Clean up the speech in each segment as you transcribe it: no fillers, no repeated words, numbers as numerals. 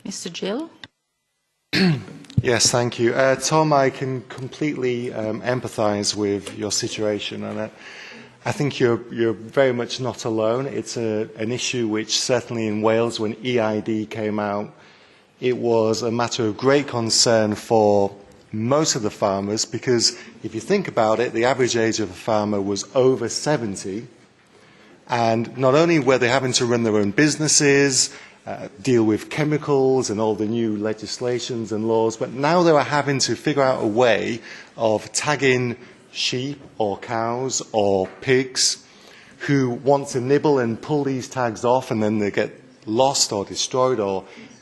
Mr. Gill? Yes, thank you. Tom, I can completely empathise with your situation, and I think you're very much not alone. It's an issue which certainly in Wales, when EID came out, it was a matter of great concern for most of the farmers, because if you think about it, the average age of a farmer was over 70, and not only were they having to run their own businesses, deal with chemicals and all the new legislations and laws, but now they were having to figure out a way of tagging sheep or cows or pigs who want to nibble and pull these tags off, and then they get lost or destroyed,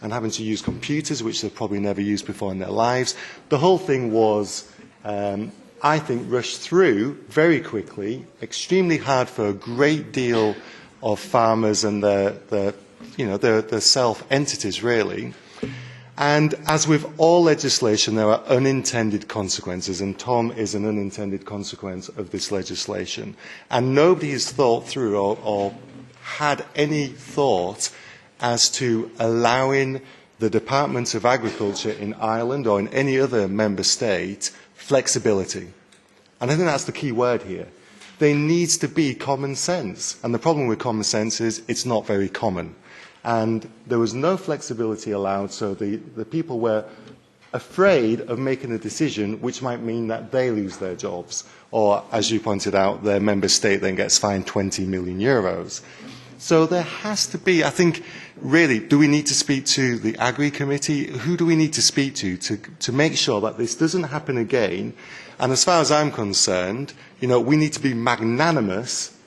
and having to use computers, which they've probably never used before in their lives. The whole thing was, I think, rushed through very quickly, extremely hard for a great deal of farmers and the self-entities, really. And as with all legislation, there are unintended consequences, and Tom is an unintended consequence of this legislation. And nobody has thought through or had any thought as to allowing the Department of Agriculture in Ireland or in any other member state flexibility. And I think that's the key word here. There needs to be common sense. And the problem with common sense is it's not very common. And there was no flexibility allowed, so the people were afraid of making a decision which might mean that they lose their jobs, or, as you pointed out, their member state then gets fined 20 million euros. So there has to be, I think, really, do we need to speak to the Agri Committee? Who do we need to speak to make sure that this doesn't happen again? And as far as I'm concerned, we need to be magnanimous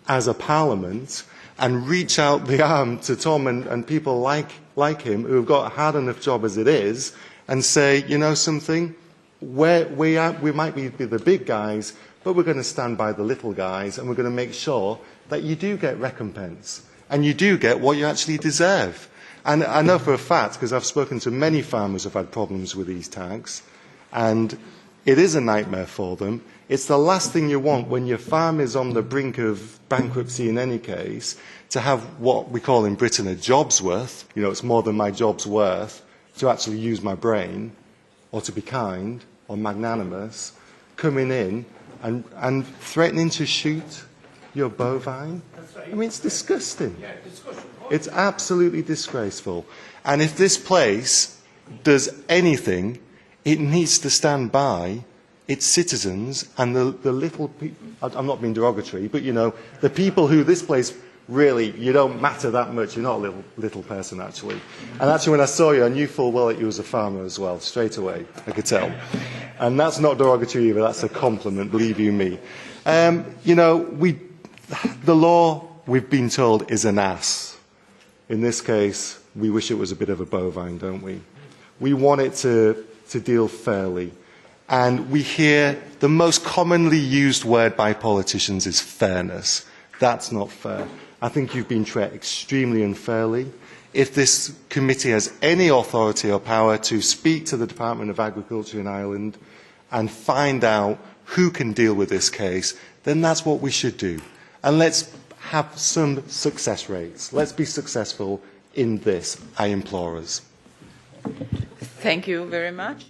as a parliament and reach out the arm to Tom and people like him who have got a hard enough job as it is, and say, you know something, we might be the big guys, but we're going to stand by the little guys, and we're going to make sure that you do get recompense, and you do get what you actually deserve. And I know for a fact, because I've spoken to many farmers who have had problems with these tags, and it is a nightmare for them. It's the last thing you want when your farm is on the brink of bankruptcy in any case, to have what we call in Britain a job's worth, it's more than my job's worth, to actually use my brain, or to be kind, or magnanimous, coming in and threatening to shoot your bovine. I mean, it's disgusting. It's absolutely disgraceful. And if this place does anything, it needs to stand by its citizens and the little people. I'm not being derogatory, but the people who this place really, you don't matter that much. You're not a little person, actually. And actually, when I saw you, I knew full well that you was a farmer as well, straight away. I could tell. And that's not derogatory either. That's a compliment, believe you me. The law, we've been told, is an ass. In this case, we wish it was a bit of a bovine, don't we? We want it to deal fairly. And we hear the most commonly used word by politicians is fairness. That's not fair. I think you've been treated extremely unfairly. If this committee has any authority or power to speak to the Department of Agriculture in Ireland and find out who can deal with this case, then that's what we should do. And let's have some success rates. Let's be successful in this, I implore us. Thank you very much.